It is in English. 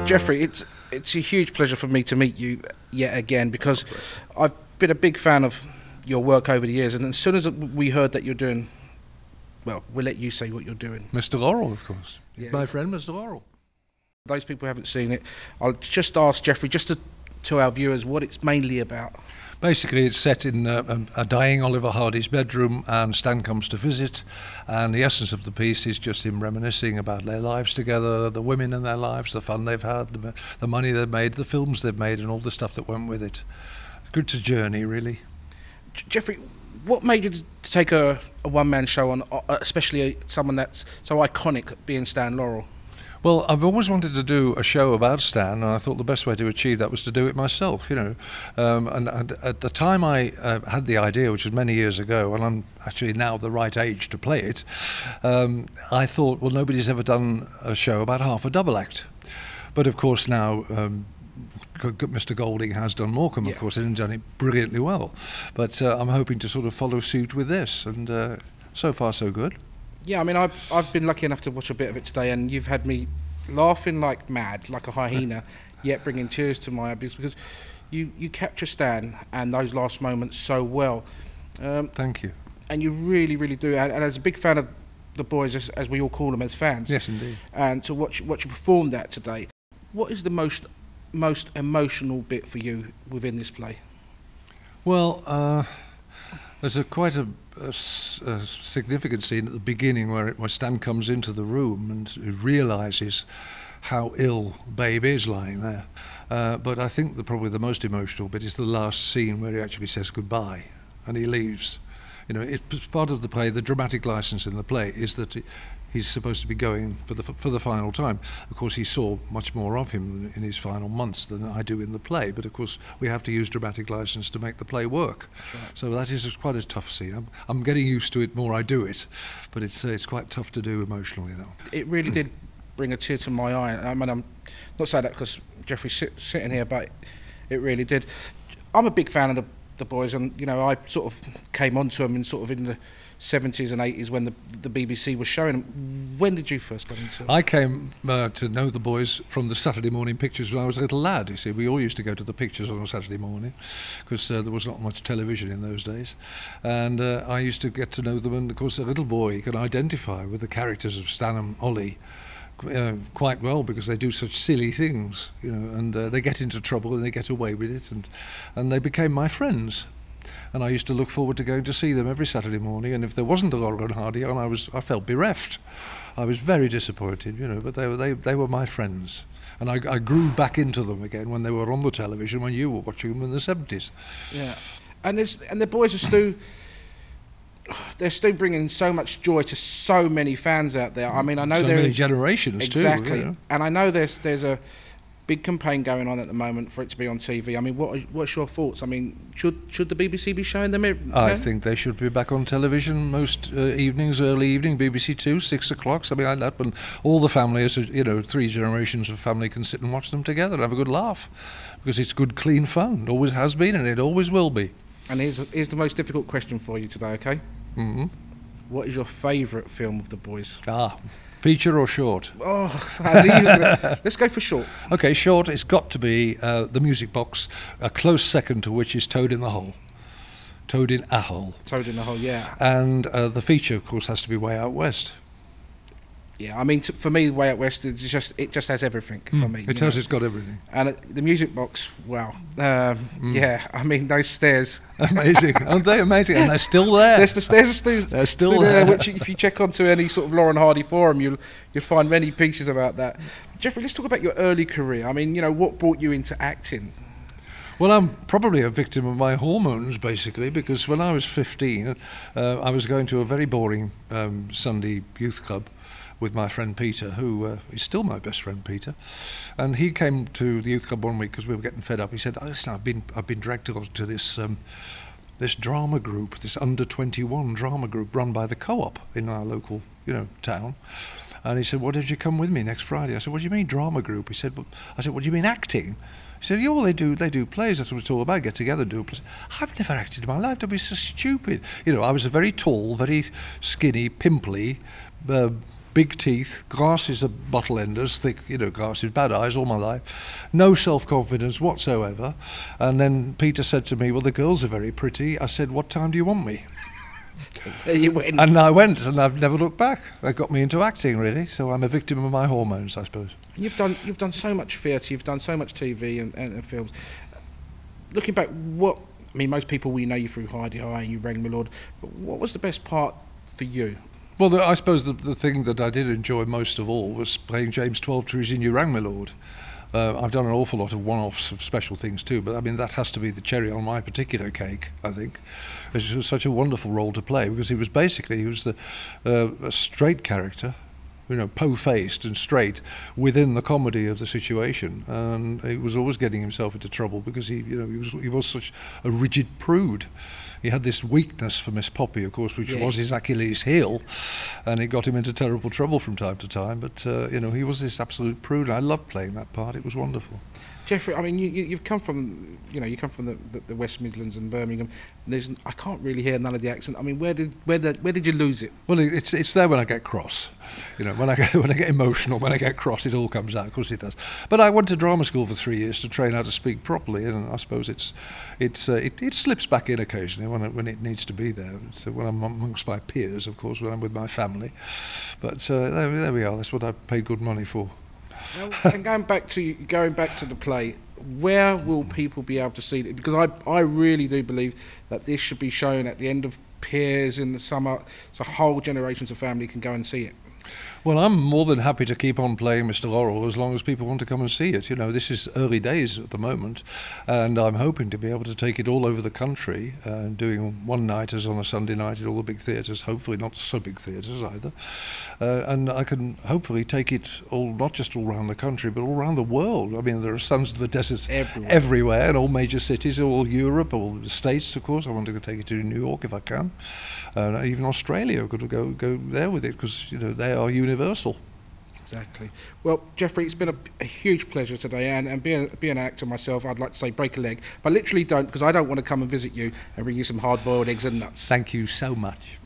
Jeffrey, it's a huge pleasure for me to meet you yet again, because I've been a big fan of your work over the years, and as soon as we heard that you're doing, well, we'll let you say what you're doing. Mr. Laurel, of course. Yeah. My friend, Mr. Laurel. Those people who haven't seen it, I'll just ask Jeffrey, just to tell our viewers what it's mainly about. Basically, it's set in a dying Oliver Hardy's bedroom, and Stan comes to visit, and the essence of the piece is just him reminiscing about their lives together, the women in their lives, the fun they've had, the money they've made, the films they've made, and all the stuff that went with it. Good to journey, really. Jeffrey, what made you to take a one-man show on, especially someone that's so iconic, being Stan Laurel? Well, I've always wanted to do a show about Stan, and I thought the best way to achieve that was to do it myself, you know. And at the time I had the idea, which was many years ago, and I'm actually now the right age to play it, I thought, well, nobody's ever done a show about half a double act. But of course now Mr. Golding has done Morecambe, of course, and done it brilliantly well. But I'm hoping to sort of follow suit with this, and so far so good. Yeah, I mean, I've been lucky enough to watch a bit of it today, and you've had me laughing like mad, like a hyena, yet bringing tears to my eyes, because you capture Stan and those last moments so well. Thank you. And you really, really do. And as a big fan of the boys, as we all call them, as fans. Yes, indeed. And to watch you perform that today, what is the most emotional bit for you within this play? Well, there's quite a significant scene at the beginning where Stan comes into the room and realises how ill Babe is lying there. But I think probably the most emotional bit is the last scene where he actually says goodbye and he leaves. You know, it's part of the play. The dramatic license in the play is that he's supposed to be going for the final time. Of course, he saw much more of him in his final months than I do in the play, but of course we have to use dramatic license to make the play work. Right. So that is quite a tough scene. I'm getting used to it more I do it, but it's quite tough to do emotionally, though. It really did bring a tear to my eye. I mean, I'm not saying that because Jeffrey's sitting here, but it really did. I'm a big fan of the boys, and you know, I sort of came onto them in the 70s and 80s when the BBC was showing them. When did you first come into it? I came to know the boys from the Saturday morning pictures when I was a little lad. You see, we all used to go to the pictures on a Saturday morning because there was not much television in those days, and I used to get to know them. And of course, a little boy can identify with the characters of Stan and Ollie quite well because they do such silly things, you know, and they get into trouble and they get away with it, and they became my friends. And I used to look forward to going to see them every Saturday morning, and if there wasn't a Laurel and Hardy on, I felt bereft. I was very disappointed, you know, but they were my friends. And I grew back into them again when they were on the television, when you were watching them in the 70s. Yeah, and the boys are still bringing so much joy to so many fans out there. I mean, I know so many generations too. Exactly, you know? And I know there's a big campaign going on at the moment for it to be on TV. I mean, what's your thoughts? I mean, should the BBC be showing them? I think they should be back on television most evenings, early evening, BBC 2, 6 o'clock, something like that, when all the family, you know, 3 generations of family can sit and watch them together and have a good laugh, because it's good, clean fun. It always has been, and it always will be. And here's the most difficult question for you today, okay? Mm-hmm. What is your favourite film of the boys? Feature or short? Oh, let's go for short. Okay, short. It's got to be The Music Box. A close second to which is Toad in the Hole. Toad in a Hole. Toad in the Hole, yeah. And the feature, of course, has to be Way Out West. Yeah, I mean, for me, Way Out West, it just has everything for me. It has, it's got everything. And The Music Box, wow. Yeah, I mean, those stairs. Amazing, aren't they amazing? And they're still there. The stairs are still there. Which, if you check onto any sort of Lauren Hardy forum, you'll find many pieces about that. Jeffrey, let's talk about your early career. I mean, you know, what brought you into acting? Well, I'm probably a victim of my hormones, basically, because when I was 15, I was going to a very boring Sunday youth club with my friend Peter, who is still my best friend, Peter, and he came to the youth club one week because we were getting fed up. He said, "Listen, I've been dragged to this this drama group, this under-21 drama group run by the Co-op in our local, you know, town." And he said, "Well, did you come with me next Friday?" I said, "What do you mean drama group?" He said, "I said, what do you mean acting?" He said, "Yeah, well, they do plays. That's what it's all about. Get together, do plays." I've never acted in my life. Don't be so stupid. You know, I was a very tall, very skinny, pimply, big teeth, glasses are bottle enders, thick, you know, glasses, bad eyes all my life, no self-confidence whatsoever. And then Peter said to me, well, the girls are very pretty. I said, what time do you want me? You went. And I went, and I've never looked back. That got me into acting, really. So I'm a victim of my hormones, I suppose. You've done so much theatre, you've done so much TV and films. Looking back, I mean, most people, we know you through Heidi High and you rang my Lord, but what was the best part for you? Well, I suppose the thing that I did enjoy most of all was playing James Twelvetrees in You Rang My Lord. I've done an awful lot of one-offs of special things too, but I mean, that has to be the cherry on my particular cake, I think. It was such a wonderful role to play, because he was a straight character, you know, po-faced and straight within the comedy of the situation, and he was always getting himself into trouble because he was such a rigid prude. He had this weakness for Miss Poppy, of course, which was his Achilles heel, and it got him into terrible trouble from time to time. But you know, he was this absolute prude. I loved playing that part. It was wonderful. Jeffrey, I mean, you've come from, you know, the West Midlands and Birmingham. And I can't really hear none of the accent. I mean, where did you lose it? Well, it's there when I get cross. You know, when I get emotional, when I get cross, it all comes out. Of course, it does. But I went to drama school for 3 years to train how to speak properly, and I suppose it slips back in occasionally when it needs to be there. So when I'm amongst my peers, of course, when I'm with my family. But there we are. That's what I paid good money for. Well, and going back to the play, where will people be able to see it? Because I really do believe that this should be shown at the end of Piers in the summer, so whole generations of family can go and see it. Well, I'm more than happy to keep on playing Mr. Laurel as long as people want to come and see it. You know, this is early days at the moment, and I'm hoping to be able to take it all over the country, doing one-nighters on a Sunday night at all the big theatres, hopefully not so big theatres either. And I can hopefully take it all, not just all around the country, but all around the world. I mean, there are Sons of the Desert everywhere, in all major cities, all Europe, all the States, of course. I want to take it to New York if I can. Even Australia, I've got to go there with it, because, you know, they are universal. Exactly. Well, Jeffrey, it's been a huge pleasure today, and being an actor myself, I'd like to say break a leg, but I literally don't, because I don't want to come and visit you and bring you some hard-boiled eggs and nuts. Thank you so much.